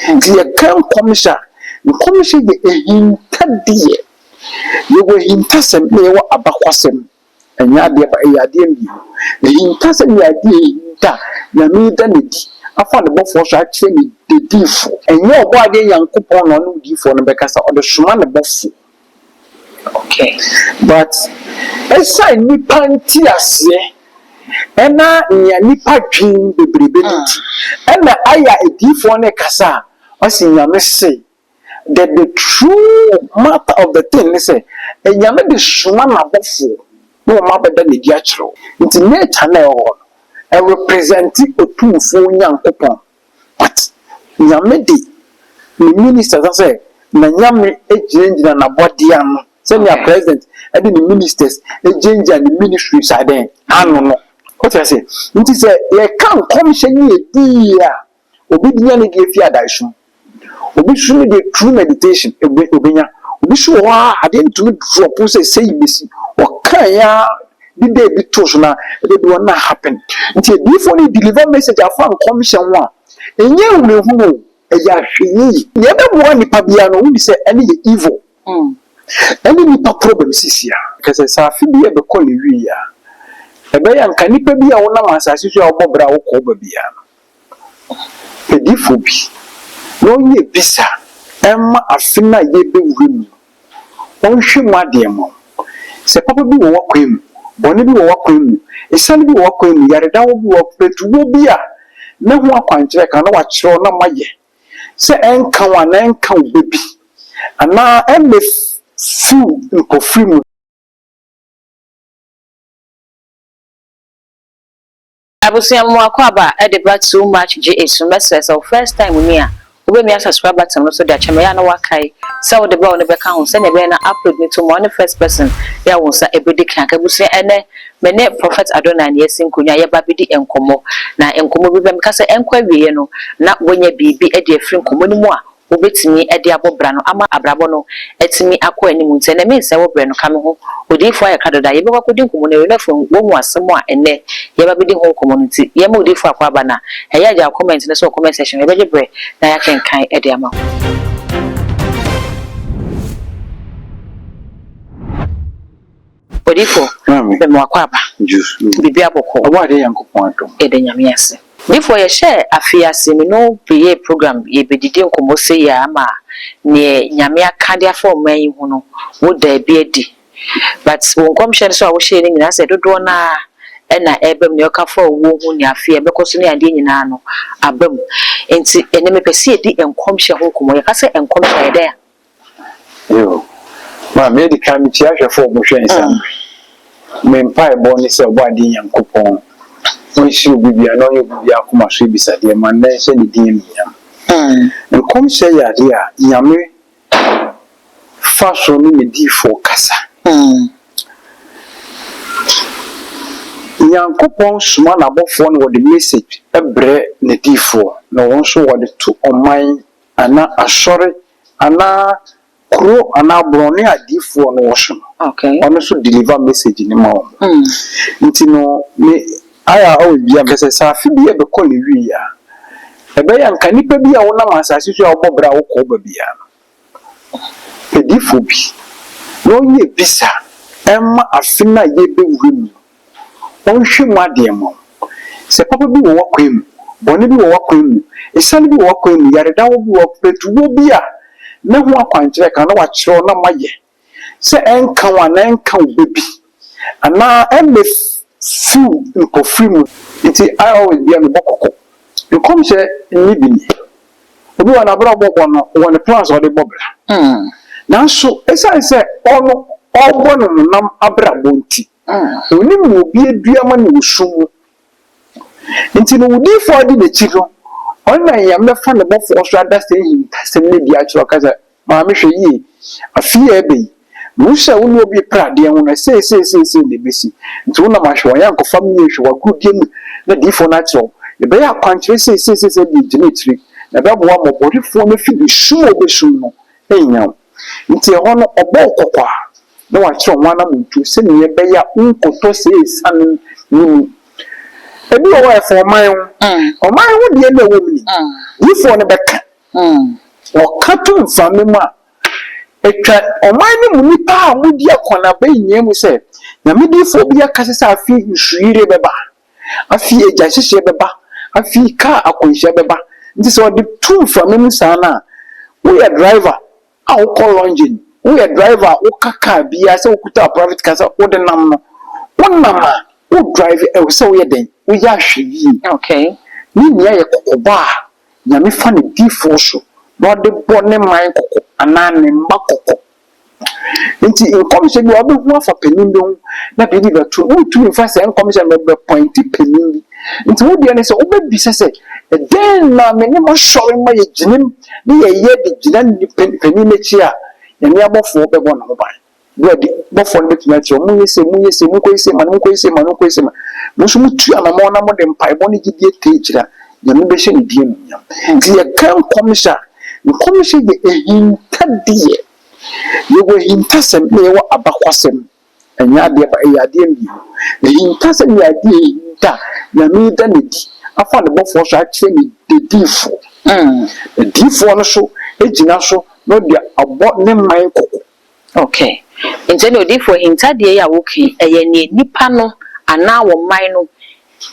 The can commission, the commission the hinted dear. You were hintasem, they were abaquasem, and yadia by yadim. The hintasem yadia, Yamida. I found the both was actually the default, and your body young coupon on default because of the Shuman boss. Okay, but as I nipan tias, and now nipa dream the breability, and I a default necassa, as in your say that the true matter of the thing is say, and you may be Shuman boss, no matter than the diatro. It's nature and representing a two for young couple. But Yamedi, the ministers, I say, Nanyami, a change and a body, send your president, and the ministers, a change and the ministries are there. I don't know. What I say, it is a can't commission ye, dear. Obediently give you a dishon. Obishu the true meditation, a great obinia. Obishu, I didn't do it for a process, say, Missy, or Kaya. The day be told now, it will not happen. Until before they deliver message, I found commission one. And you will know a yashi. The other one, the Pabiano, who say any evil. Any problems is here. Because it's a fibia the collie. A bayan can be a one as I see your Bobra or Cobabiano. A diffubi. No ye bisa. Emma a finna ye be women. One shima demo. Say Papa be walk him. Bonnie be walking, a son be walking, Yarda will be walking to be a no one contract and watch your number yet. Say, and come on and come, baby. And now I'm with food in perfume. I will say more quaba at the back so much J.A. semester, so first time we near. We may subscribe button also that Chamayana Wakai, so the brown of account, send a banner upload me to one first person. There was a body can't say, and many prophets Adonai, yes, in Kunya, Babidi and Como. Now, and Como with them, Cassa and Quaviano, not when you be a dear friend Comunimoa, who beats me at the Abobrano, Ama Abrabono, at me Aqua and Moons, and a means I will bring coming home, who did for a Cadada, you were couldn't come from one was somewhere and there, Yababidi whole community, Yamudi for Quabana, a yaja comment in the so comment session, a very bread, now I can kind at the amount. Before the Mwakaba, juice, the Biaboko, what a young point, Edenias. Before you share a fear seminal PA program, ye be the deal Comose Yama near Yamia Candia for May, would there be a D. But when commission so I was sharing, I said, don't na and I ebem your for who near fear because near Dinano, a bum, and enemy perceive the and commission who come, I say, and come there. You, my medical charge for motion. Mempai born is a body young coupon. When she will be an oil be a commercial beside the man, then say the DM. And come say, dear, Yame fashion me D for Cassa. Young coupon sman above one with the message, a bread, the D4. No one so what the two on mine, and not a sorry, and not. Crow and now brownie at D4 and washing. Okay. Also deliver message in the mouth. You me, I always be a message. I feel be a call you. A bayan can you be a one as I see your Bobra or Cobabian? A D4B. No, ye bisa. Emma a finna ye be women. One shima demo. Say Papa be walk him. Bonnie be walk him. A son be walk him. Yarda will be walk to be a. No one contract and watch your number yet. Say, and come on and come, baby. And now I'm with food in perfume. It's I always be on the book. You come say, Libby. You do an abroad one the plans or the bubble. Now, so as I say, all one of them abra bounty. Only will be a diamond will soon. Until we defraud the children. On my young friend above was rather saying, Testimony the actual Casa, Mamma ye, a fear be. Musa will be proud, dear, when I say, the busy. To one of my young family, she was good game, the default natural. The bear country says, the genetic, the double one more body for me, feel sure be soon. Hey, now, it's a honor of Bocoqua. No, I saw one of them to send me a bear, uncle to say, son. A new wife for my own, or my own dear woman. You for the back. Wakato mfame mu a etwa oman ne mu nipa a mudi akona ba nyia mu se na medifo bi akase se afi nsuire beba afi eja hyehye beba afi ka akonhye beba nti se odi tu mfame mu sana we a driver a wo call engine we a driver wo kaka bia se wo kuta private car se wo de nam no wonam a wo drive e se wo ye den wo ya hweyi okay ni nia ye kokoba nyame fa ne difo so no de bone man koko anane mba koko nti inkomse bi obi hu afa penin bi na bi di betu wo tu infa se inkomse be point penin bi nti wo de ne se wo be bi se den na me ne mo shori ma ye ginim ne ye de gina ni penin ne chi a ya ne abofo be bo na mo ban do di bofo ne betuma chi o mu yese mu ko yese ma no so mu tu anamo na mo de mpai bo ne gidie te gira ya me be hye ne die no nti ye kan komse nkomse ye ehintadie yewo hintasem na yewo abakwasem enya de ba eyade mbi hintasem ya de hinta na mi da ne di afa ne bofo so akye ne dedifo dedifo no so ejina so no de abo ne man koko okay nje no dedifo hintade ya woki eye ne nipa no ana wo man no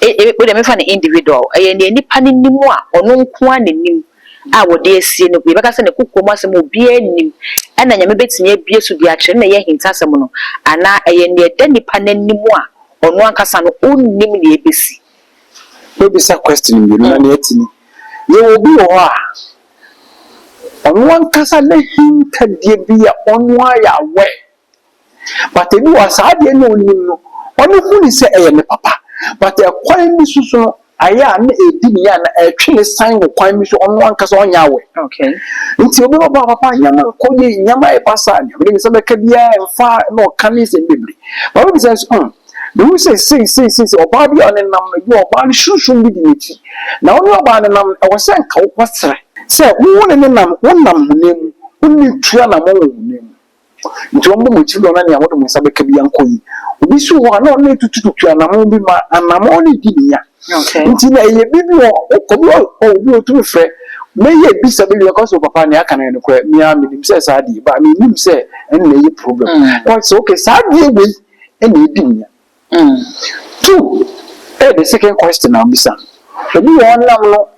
we de me fa ne individual eye ne nipa ne nimu a ono nko a ne nim a wo de asie no be beka se ne kokomu asem obi anim ana nyame betini abie so bi akere na ye hintasem no ana eye ne de nipa nanimu a ono ankasa no onnim ne ebesi no be sa question bi na ne atini ye obi wo a ono ankasa le hintadie bi a ono aya we but ebi wa sa de no onnim no ono huni se eye ne papa but e kwan bi susu no aya na edi ni ya na etwe ne san wo kwan mi so ono ankasa onya we okay nti obi ba papa nyama ko ye nyama e pasa ni obi se be ka bia emfa no kan se bebre ba obi se no say oba bi on nam no bi oba ni shunshun bi di nti na oni oba ne nam e wo se nka wo kwasere se wo ne nam wonam hunem wonni tua na mo hunem nti wo mo chi do na ne awodo mo se be ka bia nkoyi obi su ho na on tutu tua na mo bi ma anamo ni di nia okay nti na ye bibi wo ko bi obi o tu fre me ye bi sabi le ko so papa ne aka na ne ko mi a mi nim se sa di ba mi nim se en na ye problem o so okay sa di we en e di nia two the second question am bisa obi won nam no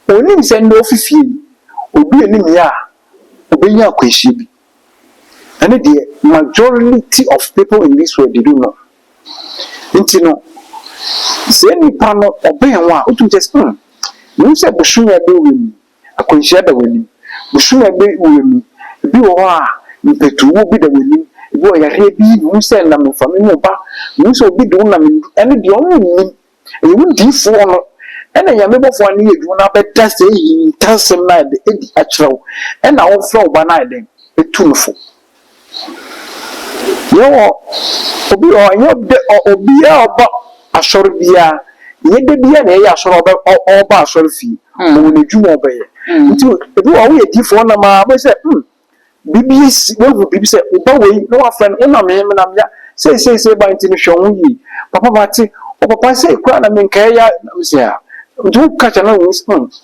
onim se ndo fifie obi enim ya obi nya kwehie bi and the majority of people in this world they do not nti no se ni pano obe enwa o tu just no se bushun ya be wemi akonhia da wani bushun ya be wemi bi wo a mpetuwo bi da wani bi o yare bi no se na me fami mo ba no se obi do na me ene de ono ni e mu di fo no ene ya me bofo ani edu na be da se yi tansem na de edi achrew ena wo fra oba na den etunfo yo obi o anyo de obi a oba asori bia ye de bia na ye asori oba asori fi mo ne dwuma obeye nti ebi wo ye di fo na ma be se bbc we bibi se oba we no wa friend una me na me say ba nti no hwe yi papa mate o papa say kwa na me nkai ya na se a du kacha na wo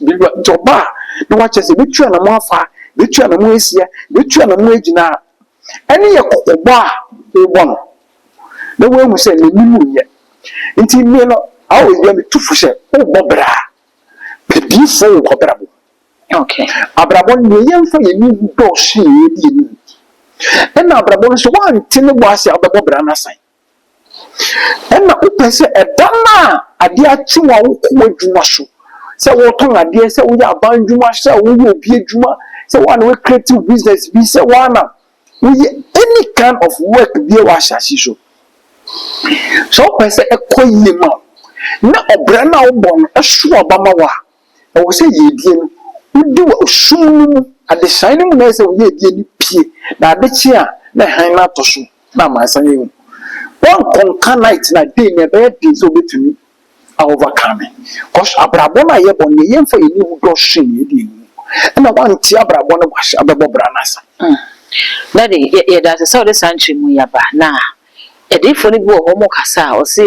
bibi joba na wa chese bi twa na mo afa bi twa na mo esia bi twa na mo ejina ene ye kokoba e bon na wo mu se ne nimu ye nti me no always be me tufu se o bobra pedi fo ko brabo okay abrabo ne yemfa ye ni do hye ye di ni ena abrabo so wan tini bo ase abobra na san ena upese edana ade achi wa wo ko adwuma so se wo ton ade se wo ya ban dwuma se wo ye obi adwuma se wo na we creative business bi se wo na we any kind of work bi wa shashi so upese ekoyi ma na obra na wo bon ehwo abama wa e wo se ye die no udi wo sum ade shine mu na se wo ye die ni pie na ade chi a na han na to so na ma san ye one conquer night na day na be dey so betumi overcome cause abrabo na ye bon ye mfa ye ni hu do shin ye dey na wan ti abrabo na kwasha abebo branasa daddy ye da se so de santri mu ya ba na edifo ni bi wo mo kasa o se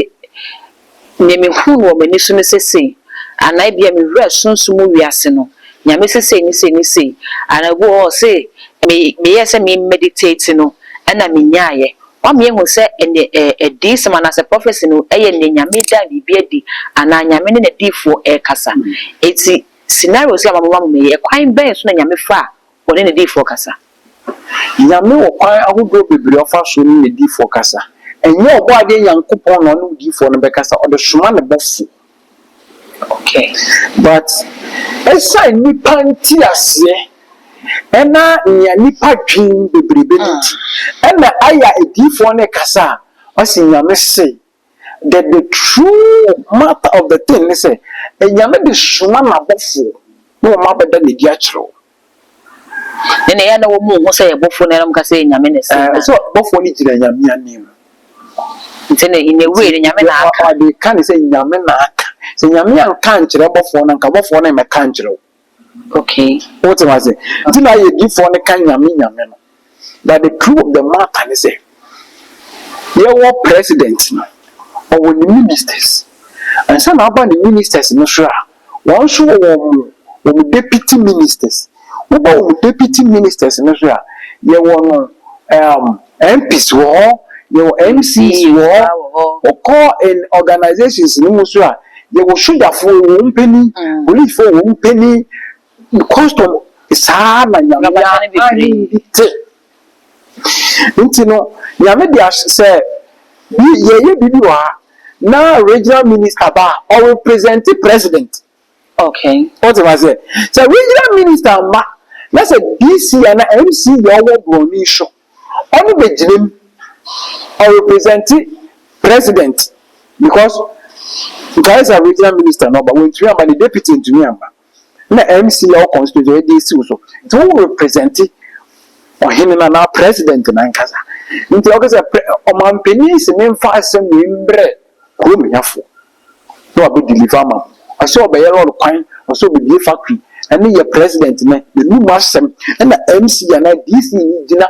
ne me hu no me ni so ne sese anai bia me wura sunsun mu wiase no nyame say ni say ana go say me yes me meditate no na me nyaaye o me hu say this man as a prophecy no eye ne nyame da bibia di ana nyame ne difo kasa eti scenario say mama me kwan ben so na nyame fa woni ne difo kasa nyame wo kwan ahodo bebre ofa so ne difo kasa enye obo ade yankopon no no difo no be kasa o de soma ne bofu. Okay, but esa ni panti ase ena nya nipa twin bebrebe nti ena aya edifo ne kasa o si nyame say that the true matter of the thing is say nyame de soma na bofu no ma beda ne dia kiro nene ya na wo mu say bofo na ram ka say nyame ne say so bofo ni jira nyame anim ntene in a way nyame na aka de kan say nyame na aka say nyame an kan kire bofo na nka bofo na me kan kire. Okay, what was it did I give for the kan nyame no that the truth of the matter is say your president or the ministers and some about the ministers no sure one show deputy ministers about deputy ministers no sure you want MPs war your MCs war or call in organizations no sure you will shoot for one penny police for one penny cost of sana nyame nti no nyame dia say ye bibi wa na regional minister ba or represent president. Okay, what was it so regional minister ma let's say DC and MC your broni show only be jim or represent president because guys are regional minister no but when three am the deputy into me am na MC your constituency DC so to represent or him na president na nkasa nti o kase o man penis me mfa asem mbre ko menyafo no abi deliver ma aso obeye road kwan aso be factory ene ye president na the new masem na MC ya na DC gina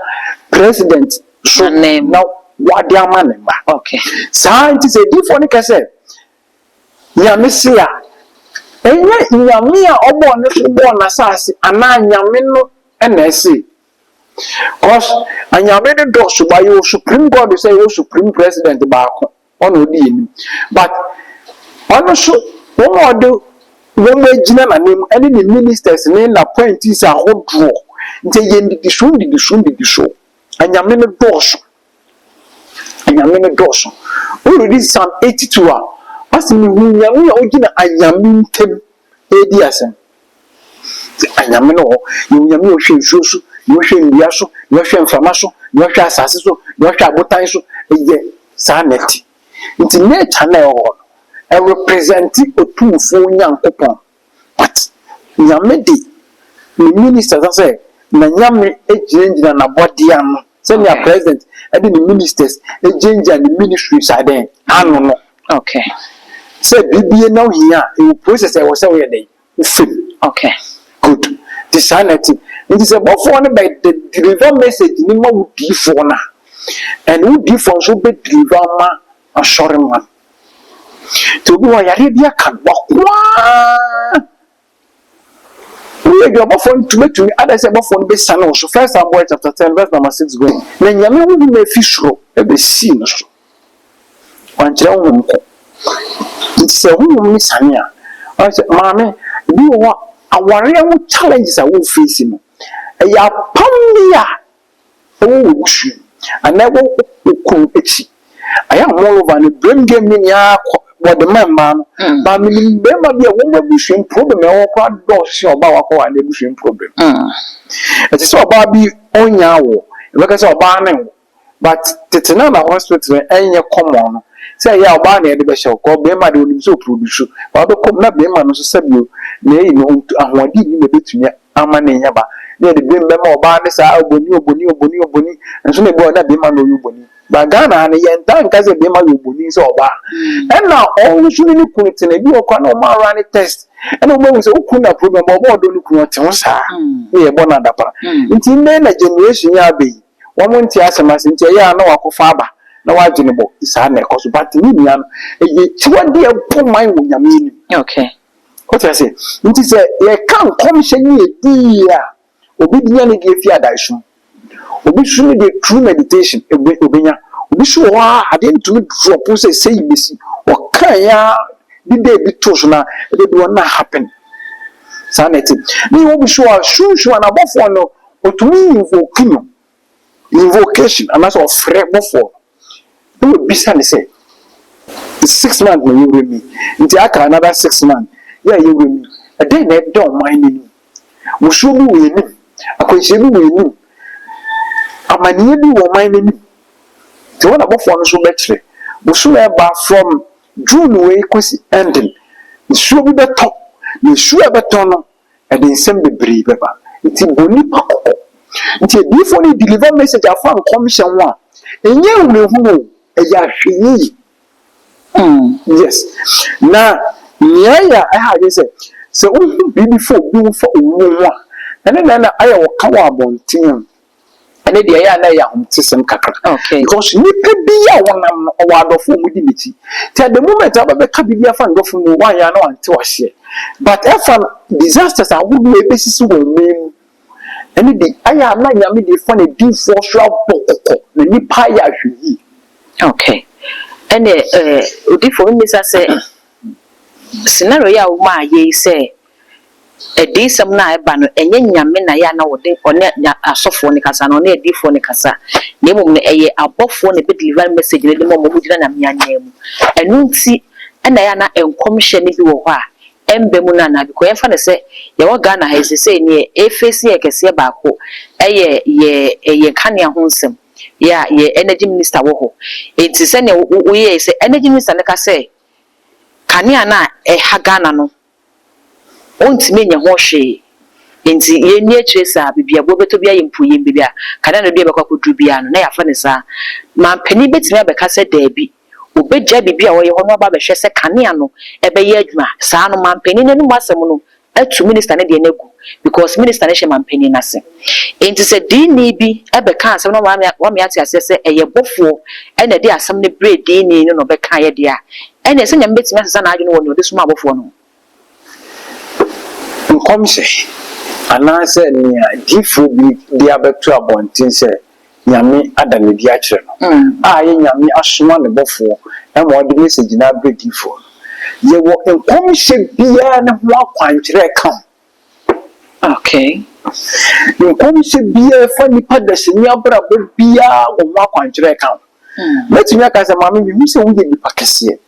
president so now what their man ba. Okay, science say different ni kase ya mesia enye nyame a obo ne so bo na sase ana nyame no na ese cause anyame ne do so ba you supreme god say you supreme president ba ko ono di eni but ono so won do won magina na nem ene ni ministers ne na appointees a hodro nte ye ndi so anyame ne do so already Psalm 82 a asimi nyame a ogina anyame ntem edi asem anyame no nyame o hwe nsusu you hwe ndua so you hwe mfama so you hwe asase so you hwe abotan so eye saneti nti nature na e represent otufo nyankopon but nyame di ni ministers say na nyame ejinjina na body am say na president e di ni ministers ejinja ni ministry side anu no. Okay, say bibie na ohia e process e wo say we dey film. Okay, good the sanity it is about for by the deliver message ni ma wudi for na and wudi for so be deliver ma assuring man to be wa yare bia kan wa kwa we do about for to me other say about for be san so first Samuel chapter 10 verse number 6 going na nyame wo me fishro e be see no so wankyere wo nko it say wo ni sania o say maame bi wo aware wo challenges a wo face no ya pamia wo wusu ana wo kun echi aya mo over the brain game ni ya what the man ba mi be ma bia wo ma bushim problem e wo kwa do se oba wa kwa na bushim problem it is oba bi onya wo e be ka se oba na but tetena na hospital enye common no say ya oba na e be she ko be ma de onim so produce ba be kom na be ma no so sabio na yi no ahwadi ni be betumi ama na nya ba na de be ma oba ne sa oboni enso na be na be ma no oboni ba Ghana na yenta nka se be ma oboni so oba na all so ni kunite na bi okwa na o ma run test na o ma se okun na problem ba oba odo ni kun o te ho sa na ye bona dapa nti na generation ya be wọ́n nti asemase nti ya na wakofa aba na wagene bo isa na ekoso but ni nia e ti wade e po man wo nyame ni. Okay, What I say? It is a can't commission ye, obedient if you obi sure the true meditation obenya obi sure I didn't to drop say bisi o kan ya the day be to so na e do na happen sanity me obi sure na bofo no otumi invocation and that's of free bofo do bisa ne say 6 months me you me nti aka another 6 months yeah you me a day na don mind ni wo sure bi we ni akwanche bi we ni amaniye bi wo man ni te wona bofo no so betre bo so e ba from June we kwesi ending so bi beto ni so e beto no e de nsem bebre beba nti boni pakoko nti before ni deliver message afan commission wa enye wrehu e ya hweyi yes na niya I had say so before bi for owo wa ene na aya wo kawa abontin and the aya na ya humtisem kakra because nipa biya wonam owadofo mudi miti till the moment abeka bibia fa ndofo mu wan ya na wante wahye but if disasters are would be basis wo mem and the aya na nyame dey for na di for sure bokoko na nipa ya hwi okay and odi for me say scenario ya wo ma ye say edi sam na eba no enye nyame na ya na wode one asofo ne kasa no na edifo ne kasa na emum ne eye abofo ne be deliver message ne dem mo gina na myanya mu enu nti na ya na enkomhye ne bi wo ho a embe mu na because yefa ne se ye wo ga na ha se ne efesi ekese ba ko ye kania ho nsem ya ye energy minister wo ho enti se ne wo ye se energy minister ne ka se kania na haga na no ontime nya ho hwe enti ye ni atresa bibia bo beto bia yempu yem bibia kada no de be kwakodu bia no na ya fa ne sa man pani betime abeka se daabi obegya bibia wo ye ho no ba be hwe se kanea no ebe ye adwuma sa no man pani ne no asem no atu minister ne de nagu because minister ne hwe man pani na se enti se di ni bi ebeka asem no wa me ati ase se eye bofo ena de asem ne bre di ni no be kan ye de a ena se nya betime asesa na adwene wo no de suma bofo no nkomse anase ni difu bi dia betu abontin se nyame adane di a kire no ye nyame asoma ne bofo e mo de message na bredifu ye wo nkomse bia ne ho akwankire kan okay nkomse bia fa ni padase ni abrabo bia wo ho akwankire kan letimi aka se mama mi hu se wo ye ni pakese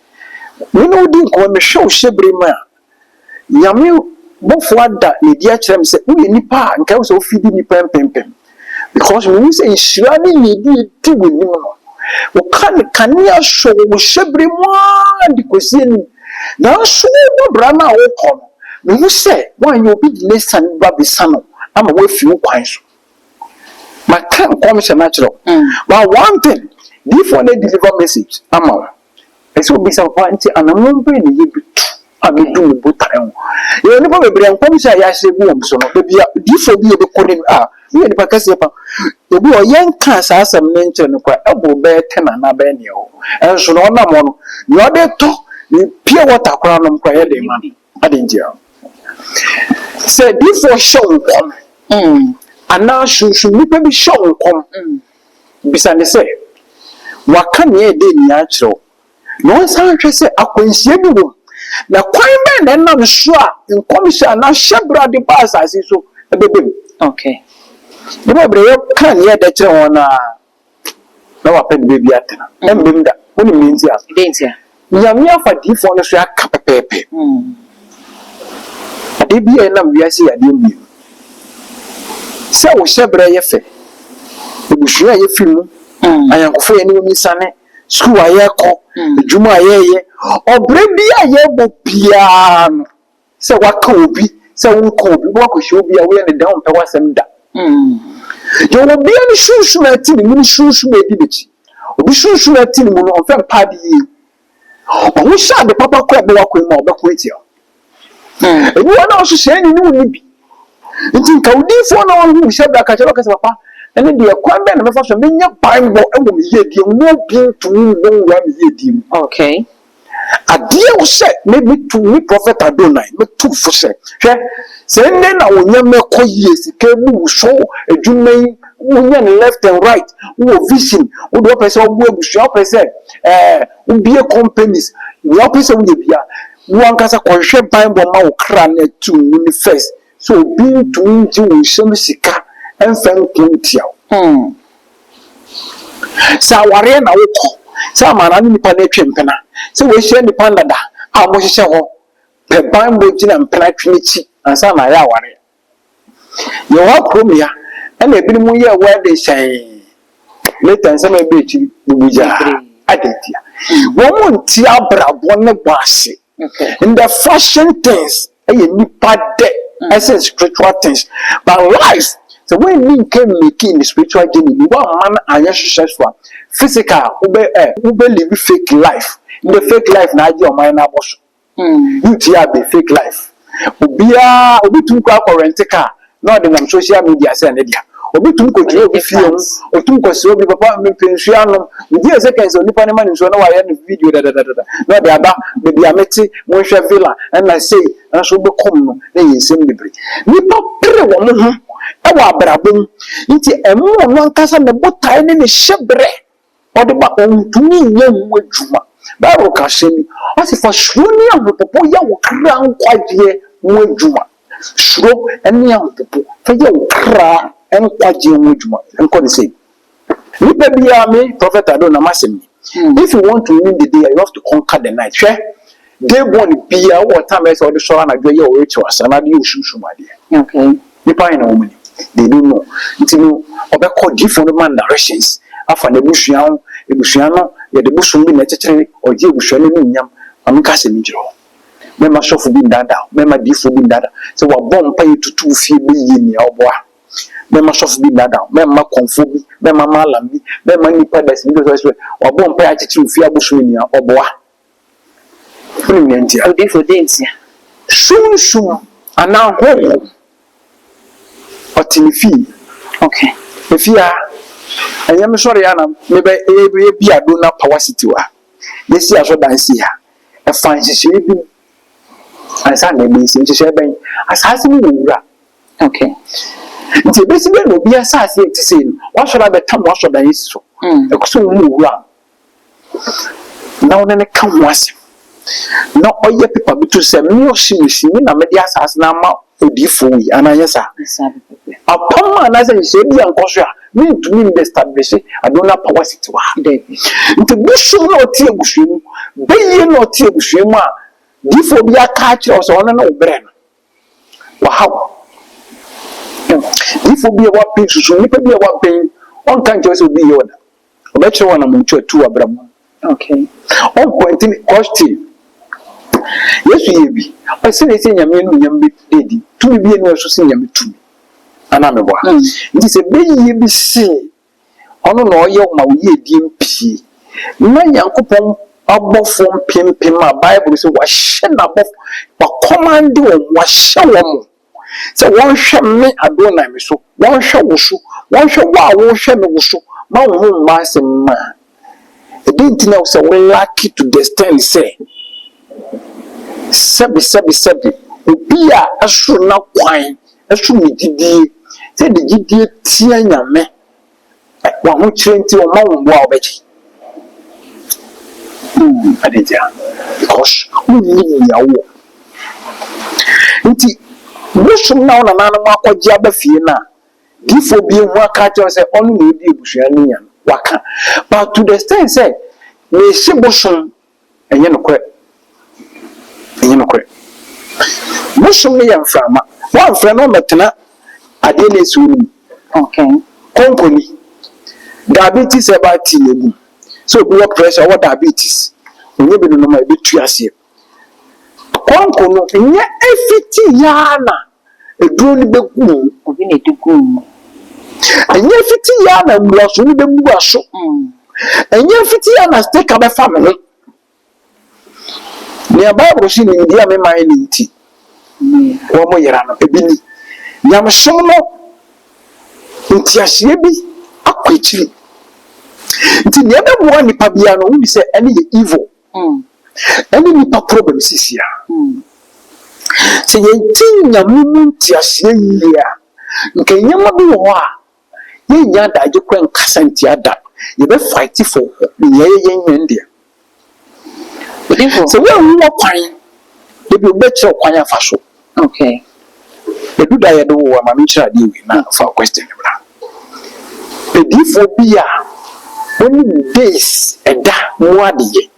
we no di ko me hwe o hyebrema nyame bofo ada ne dia kyerem se wo nipa nka wo se ofidi nipa pempem because we say nhira ne yedi ti woni no wo kan ya so wo hyebre mo di kosie ni na so wo brama wo ko no me se wan you obi di lesson ba besano ama wo fi wo kwan so ma kan come se natural but one thing before they deliver message ama eso bi sa kwa nti anamombe ne yebi amedu butan ye ni ba bebre nkom sha ya hye bu so no bia difo bi e be konim ye ni pa kase pa e bu o yenka asasam ne nche no kwa ebo be tena na be ne o enso no na mo no yo de to ni pure water kora no kwa ye de man adenjia se difo show nkom ana shushu ni pe bi show nkom bisa ne se waka ne de ni a kiro no san hwe se akwansie bi wo na kwan ben na nam so a nkomsha na hyebra de pass asi so ebebem okay de bebre kan ye de kire won na wa pen bebi atena embem da woni minti a dentia nyame afadi fo no so aka pepepe ade bi e nam wiase ya de mi se wo hyebra ye fe ebushua ye fimu ayankofo ye ni omisane school ayeko ejuma ayeye obre bia ye bo piano se waka obi se wonko obi wakohye obi a we ne down pe wasem da yo obi ani shushu na ti ni mu shushu na di bechi obi shushu na ti ni mu no on fem padi yi o sha de papa ko be wako ma obeko eti o ebi wana o hye ni ni bi nti nka odi fo na won hu shebra ka chero ka se papa ene de kwan be na me fa so menya bible e wo me ye di mo bi to wo wa me ye di okay adeɛ wo sɛ me prophet Adonai me tu fo sɛ hwɛ sɛ nne na wonya mɛkɔ yie sika bu so adwuma yi wonya ne left and right wo vision wo do pɛ sɛ wo abusua wo pɛ sɛ wobie companies wo pɛ sɛ woyɛ bia wo ankasa kɔhwɛ Bible ma wo kra na tu ni first so obi ntumi ngye wo nsɛm sika ɛmfa nkontia wo sɛ aware na wokɔ sɛ amana ne nipa na atwa mpena sɛ woahyia nipa ndada a mohyehyɛ hɔ pɛ Bible gyina mpena twe n'akyi ansa na ayɛ aware yɛwɔ kurom ya ɛna ebinom yɛ wedding hyɛn later nsɛm ebe akyi bubugya adentia wɔn mo nti abrabɔ ne bɔ ase in the fashion things ɛyɛ nipa de ɛsɛ spiritual things but life so when you can make in the spiritual journey you want man anya successful physical ube live fake life in the fake life na aje o man na boso you tia be fake life obi tun kwa current car na de nam social media say na dia obi tun ko jiro obi fie mu otum ko se obi papa me pensua no ndi ese kan so nipa ne ma nso na wa ya no video da na de aba be bia meti mo hwe villa na say na so be kom no na yesem bebre nipa pere wo mo ho ewa abrabom nti emu no ankasa ne botae ne hyebre ode ba ontumi nye mu adwuma Bible ka shemi o se fa shroni ahopopo ya wo kra nkwaje mu adwuma shro ene ahopopo fa ya wo kra nkwaje mu adwuma enko de say nipa bia me prophet Adonai masemi if you want to win the day you have to conquer the night share day one bia what time is all the shora na dwe ya o reach was na de oshusumade okay nipa ina woman they don't know ntino obekọ different man directions afa na ebusua no ye de busum bi na chechere oje ebusua no nyam amka se mi jiro mema shofu bi ndada mema difo bi ndada se wa bompa yetutu fie bi yini oboa mema shofu bi ndada mema konfo bi mema malam bi mema nipa da se bi so wa bompa ya chechere fie abusum ni oboa funi mi ntia odifo dentia sum ana ho otinifi okay efia ayam sorry ana mebe bi Adonai Power City wa yesi aso dance ya e fan hihye bi ansa na be si hihye ben asase ni wura okay nti be si be no bi asase eti sei no wa sora be tam wa so dan yesi so e kuso mu wura na wona ne ka ho ase na oye pepa bitu se me o shi ni na me di asase na ma odifo yi ananyesa apama na se se bi ankoso a me ntumi be establish Adonai Power City wa nti bushu na oti egushu mu beye na oti egushu mu a difo bi aka kire o se ona na obre no wa hawo difo bi wa pin susu ni pe bi wa pin on kan je so bi yoda obekire wona mu ntu abramu okay on point in question Yesu yebi o se ne se nyame no nyam bi dedi tumi bi enu so se nyame tumi ana me boa nti se be yebi se ono na oye ma wo ye die mpie na Yankopɔn abofo mpempem a Bible se wa hye na abof wa command wo wa hye wo mo se won hwe me Adonai me so won hwe wo so won hwe wa wo hwe me wo so ma wo ho ma se ma e didn't know se we lucky to the extent say sebi obi a aso na kwan aso mi didie se de didie tia nyame wa ho kire nti o ma wo bo a obeki adeja because we need yawo nti busum na ona nanu akwaji abafie na gifo bi hu aka che se onu na odi ebusua ni yan waka but to the extent say me hye busum enye nokwe busum ne yan frama wan fra no metena ade na esu ni okay konkoni diabetes about lebu so blood pressure what diabetes onye bi no ma ebetu ase konkono enye efiti yana eduro ni begu obi na edugu enye efiti yana muraso ni begu aso enye efiti yana stick abe family ni Bible shi ni ndia me man ni nti wo mo yera no ebini nyamsom no nti ahye bi akwechiri nti ne be bo nipa bia no woni se ene ye evil Any nipa problem sisi ya. Se yentin nyamumu ti ahye yia. Nke nyama bi wo a ye nya da je kwen kasa nti ada. Ye be fight for ye ndia. So we wo kwan. They be better kwan afa so. Okay. The do that do wa ma me chira dey we na for question bra. The difobia only days eda mo adeye.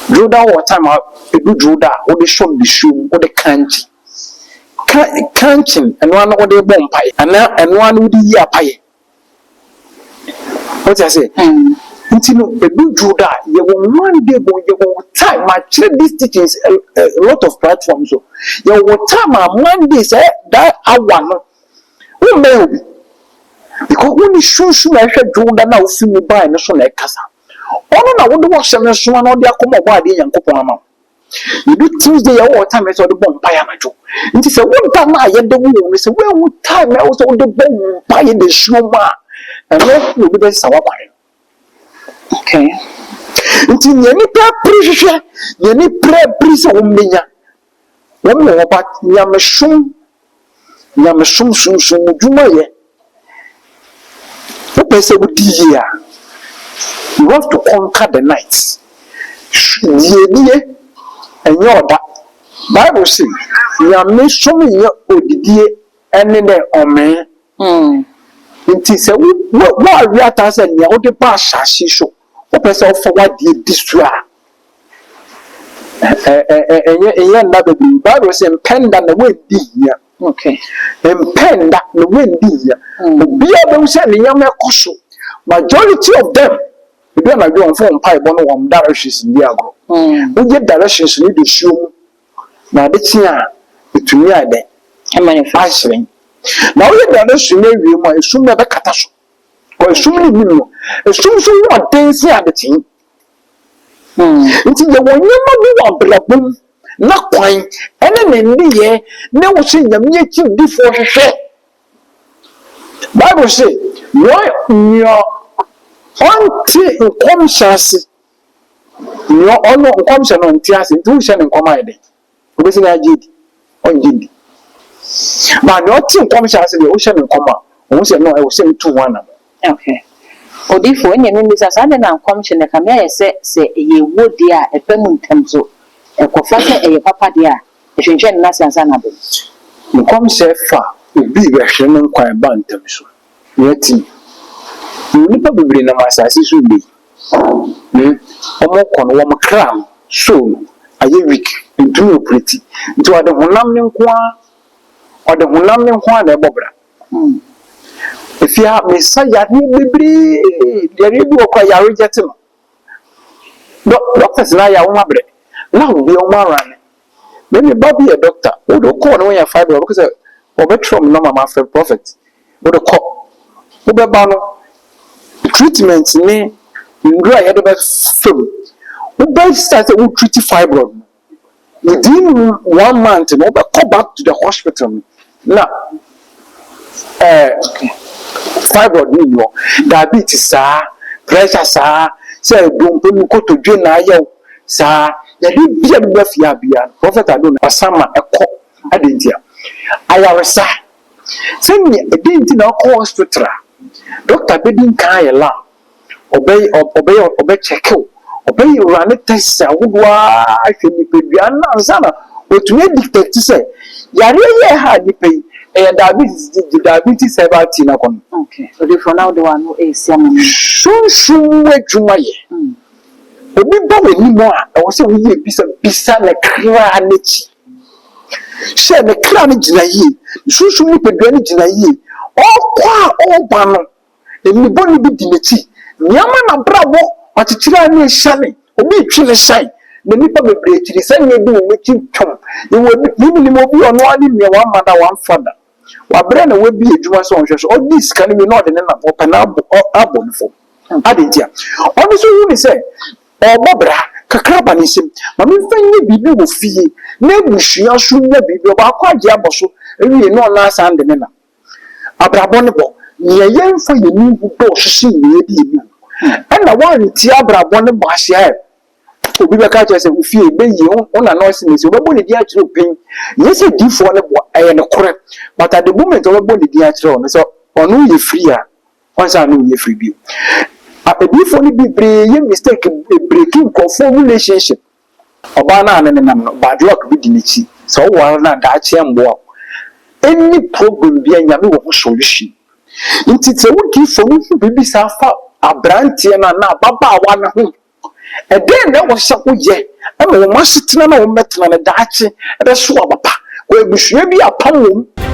Joda what time edu joda o de shop the shoe o de kanchi. Kanching and one o de bompai and one wo de yi apaye. What I say? Until edu joda ye one day go ye go time ma share these teachings a lot of platforms so. Ye go time one day say that hour no. Who may because when you show I said joda na o fi me buy no so na kasa. Ono na wo do wo hye so na odi akoma bo ade yankopon ama. You do Tuesday ya wo time so de bom pa ya majo. Nti se wo da na ye de wo ni se wo time na wo so de bom pa ye de show ma. And no be be sawa kware. Okay. Nti ye ni pra prihwehwe, ye ni pra prisa wo menya. Wo me wo pa nyameshum shum djuma ye. Wo pese wo di ye a. You have to conquer the night. And your Bible says, you are made so many odidie and then on me. It is a what we are saying, you are the bash as she show. Open self for what you destroy. And yet, another Bible says, pen than the wind here. Okay. And pen that the wind here. Be able to send the young majority of them. If you are going for pipe on directions in the agro, we get directions in the shoe. Now, the tia between me and them, and manufacturing. Now, we get direction, maybe my soon never catastrophe. Or soon, assume so what days here the team. Until the one you want to not quite, and then in the year, never see the meeting before she said. Bible say, why Auntie in conscience, your honor consumption on tears in tuition and commanding. Within a jid on jid. But not in conscience in the ocean and comma. Once I know I will send 2-1. Okay. O di fo nye me bisa sa de na nkomche ne kamia ye se ye wodi a epemu ntemzo e kofa se ye papa de a ehwenhwe na sansa na be nkomche fa obi be hwe ne nkwan ba ntemso yeti nipa bibiri na masasi so bi omo kono wo mkram so aye week ntu operate ntu ade honam ne nko na ebobra if you have Messiah, bibiri there be okwa ya reject no doctors na ya won abre na wo bi o maran maybe baby a doctor wo do call no ya fiber because obetrom no mama for prophet wo do call wo be ba no treatment ni ndura ya de be fam wo be start wo treat fibroid within 1 month no be come back to the hospital now fibroid ni yo diabetes sa pressure sa say dompo ni ko to dwe na ayew sa ya de bia be fia bia prophet adon asama ekọ adentia ayaresa senya edenti na ko hospital doctor bedin kan yela obey check obey run test awudwa ahwani pedua na ansana otune dictate say yare ye ha di pay diabetes about na kon okay so the for now the one no e sia me shun adwuma ye obi ba wani mo a wo se wo ye bisa na kra na chi she na kra na gina yi shun ni pedua ni gina yi okwa oba no emi boni bi di na chi nyama na brabo atitira na ehane obi twi ne shine na nipa bebre tiri sanye bi wo chi twom ni mo bi ono ani me wan mother wan father wa bre na we bi adwuma so onhwe so all this can be not na open abonfo adentia ono so hu ni say obobra kakra ba ni sim ma me fanye bibi wo fie na ebuhua so na bibi oba kwaje aboso ewie no na asa de na abrabo ne bo ye yemfa ye ni hu do hwehwe ni edi ni ana wan ti abrabo ne bo ahia obi bɛka kyerɛ sɛ wofie bɛyi wona na ɔse ne sɛ wobɛbɔ ne di akyerɛ opin yɛ sɛ difoɔ no ɛyɛ no korɛ but at the moment wobɛbɔ ne di akyerɛ no sɛ ɔno yɛ free a ɔnsa no yɛ free bio difoɔ no bebree yɛ mistake breaking nkurɔfoɔ relationship ɔbaa no a ne nenam no bad luck bi di n'akyi sɛ woware no a daakyeɛ mboa any problem bi a nyame wɔ ho solution nti sɛ wodifoɔ no ho biribi saa fa abranteɛ no na ababaawa no ho ɛdɛn na ɛwɔ sɛ woyɛ ɛma wɔn asetena na wɔn mɛtena no daakye ɛbɛso abapa wɔ abusua bi apam wɔm